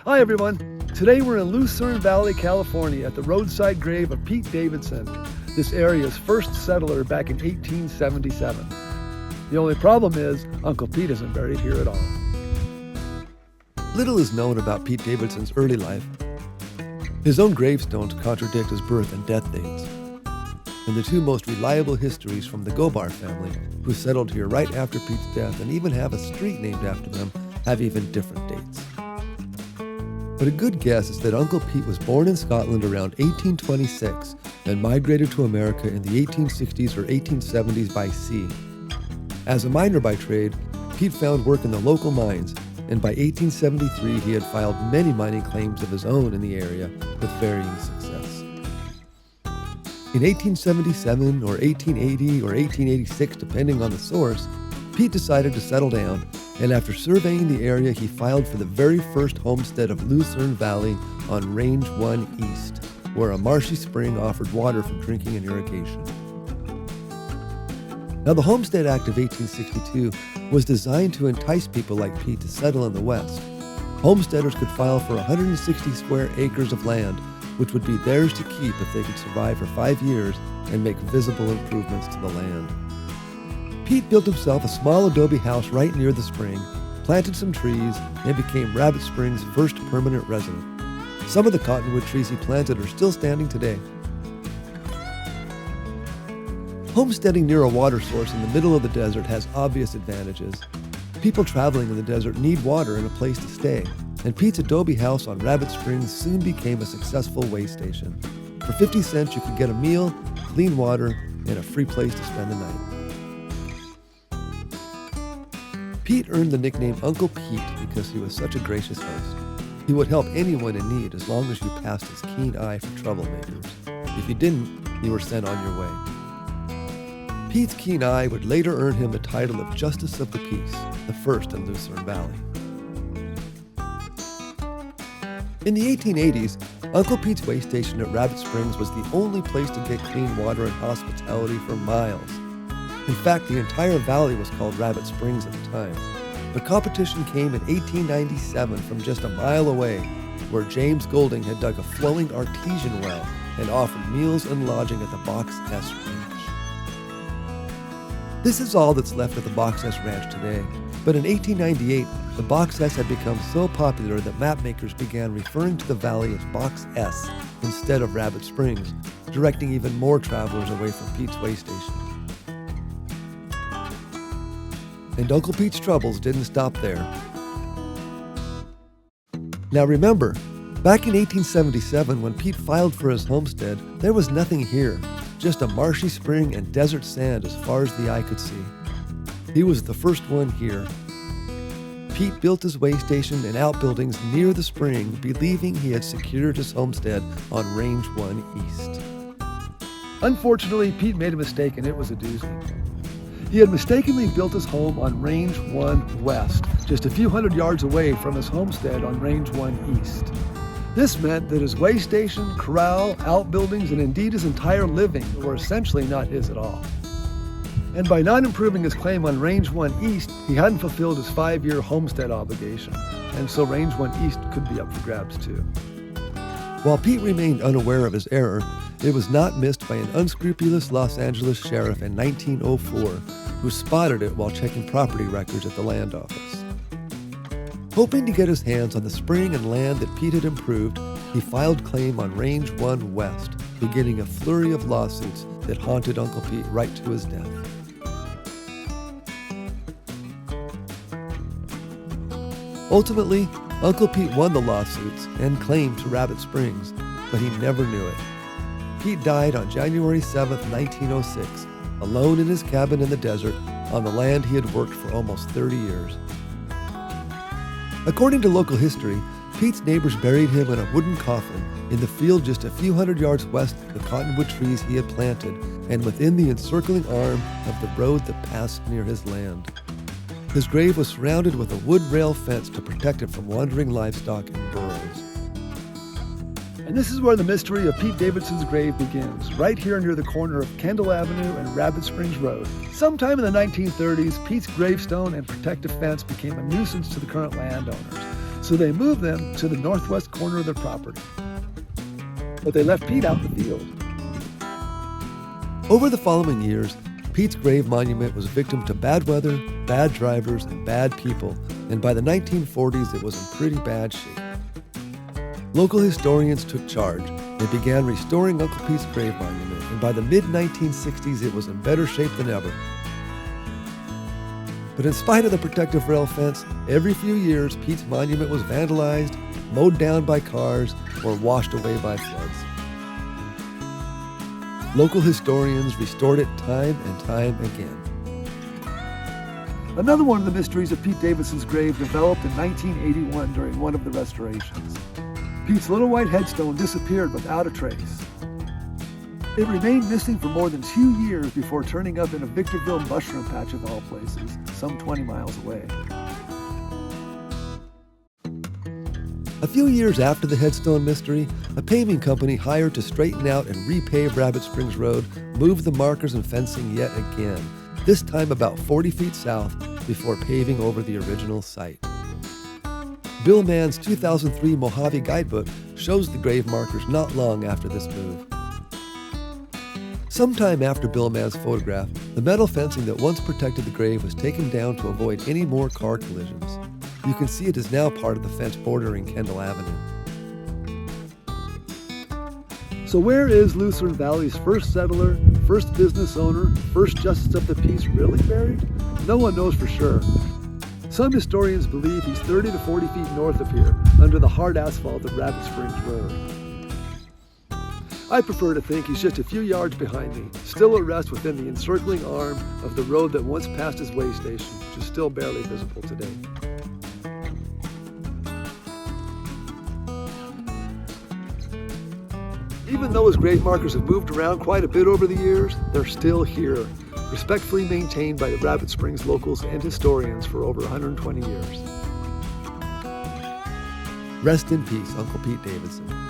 Hi everyone. Today we're in Lucerne Valley, California at the roadside grave of Pete Davidson, this area's first settler back in 1877. The only problem is Uncle Pete isn't buried here at all. Little is known about Pete Davidson's early life. His own gravestones contradict his birth and death dates. And the two most reliable histories from the Gobar family, who settled here right after Pete's death and even have a street named after them, have even different dates. But a good guess is that Uncle Pete was born in Scotland around 1826 and migrated to America in the 1860s or 1870s by sea. As a miner by trade, Pete found work in the local mines, and by 1873 he had filed many mining claims of his own in the area with varying success. In 1877 or 1880 or 1886, depending on the source, Pete decided to settle down, and after surveying the area, he filed for the very first homestead of Lucerne Valley on Range 1 East, where a marshy spring offered water for drinking and irrigation. Now, the Homestead Act of 1862 was designed to entice people like Pete to settle in the West. Homesteaders could file for 160 square acres of land, which would be theirs to keep if they could survive for 5 years and make visible improvements to the land. Pete built himself a small adobe house right near the spring, planted some trees, and became Rabbit Springs' first permanent resident. Some of the cottonwood trees he planted are still standing today. Homesteading near a water source in the middle of the desert has obvious advantages. People traveling in the desert need water and a place to stay, and Pete's adobe house on Rabbit Springs soon became a successful way station. For 50 cents you could get a meal, clean water, and a free place to spend the night. Pete earned the nickname Uncle Pete because he was such a gracious host. He would help anyone in need as long as you passed his keen eye for troublemakers. If you didn't, you were sent on your way. Pete's keen eye would later earn him the title of Justice of the Peace, the first in Lucerne Valley. In the 1880s, Uncle Pete's way station at Rabbit Springs was the only place to get clean water and hospitality for miles. In fact, the entire valley was called Rabbit Springs at the time. The competition came in 1897 from just a mile away, where James Golding had dug a flowing artesian well and offered meals and lodging at the Box S Ranch. This is all that's left of the Box S Ranch today, but in 1898, the Box S had become so popular that mapmakers began referring to the valley as Box S instead of Rabbit Springs, directing even more travelers away from Pete's way station. And Uncle Pete's troubles didn't stop there. Now remember, back in 1877 when Pete filed for his homestead, there was nothing here, just a marshy spring and desert sand as far as the eye could see. He was the first one here. Pete built his way station and outbuildings near the spring, believing he had secured his homestead on Range 1 East. Unfortunately, Pete made a mistake and it was a doozy. He had mistakenly built his home on Range 1 West, just a few hundred yards away from his homestead on Range 1 East. This meant that his way station, corral, outbuildings, and indeed his entire living were essentially not his at all. And by not improving his claim on Range 1 East, he hadn't fulfilled his 5-year homestead obligation, and so Range 1 East could be up for grabs too. While Pete remained unaware of his error, it was not missed by an unscrupulous Los Angeles sheriff in 1904 who spotted it while checking property records at the land office. Hoping to get his hands on the spring and land that Pete had improved, he filed claim on Range 1 West, beginning a flurry of lawsuits that haunted Uncle Pete right to his death. Ultimately, Uncle Pete won the lawsuits and claimed to Rabbit Springs, but he never knew it. Pete died on January 7, 1906, alone in his cabin in the desert on the land he had worked for almost 30 years. According to local history, Pete's neighbors buried him in a wooden coffin in the field just a few hundred yards west of the cottonwood trees he had planted and within the encircling arm of the road that passed near his land. His grave was surrounded with a wood rail fence to protect it from wandering livestock and burros. And this is where the mystery of Pete Davidson's grave begins, right here near the corner of Kendall Avenue and Rabbit Springs Road. Sometime in the 1930s, Pete's gravestone and protective fence became a nuisance to the current landowners. so they moved them to the northwest corner of their property. But they left Pete out in the field. Over the following years, Pete's grave monument was victim to bad weather, bad drivers, and bad people, and by the 1940s it was in pretty bad shape. Local historians took charge. They began restoring Uncle Pete's grave monument, and by the mid-1960s it was in better shape than ever. But in spite of the protective rail fence, every few years Pete's monument was vandalized, mowed down by cars, or washed away by floods. Local historians restored it time and time again. Another one of the mysteries of Pete Davidson's grave developed in 1981 during one of the restorations. Pete's little white headstone disappeared without a trace. It remained missing for more than 2 years before turning up in a Victorville mushroom patch of all places, some 20 miles away. A few years after the headstone mystery, a paving company hired to straighten out and repave Rabbit Springs Road moved the markers and fencing yet again, this time about 40 feet south before paving over the original site. Bill Mann's 2003 Mojave guidebook shows the grave markers not long after this move. Sometime after Bill Mann's photograph, the metal fencing that once protected the grave was taken down to avoid any more car collisions. You can see it is now part of the fence bordering Kendall Avenue. So where is Lucerne Valley's first settler, first business owner, first justice of the peace really buried? No one knows for sure. Some historians believe he's 30 to 40 feet north of here, under the hard asphalt of Rabbit Springs Road. I prefer to think he's just a few yards behind me, still at rest within the encircling arm of the road that once passed his way station, which is still barely visible today. Even though his grave markers have moved around quite a bit over the years, they're still here, respectfully maintained by the Rabbit Springs locals and historians for over 120 years. Rest in peace, Uncle Pete Davidson.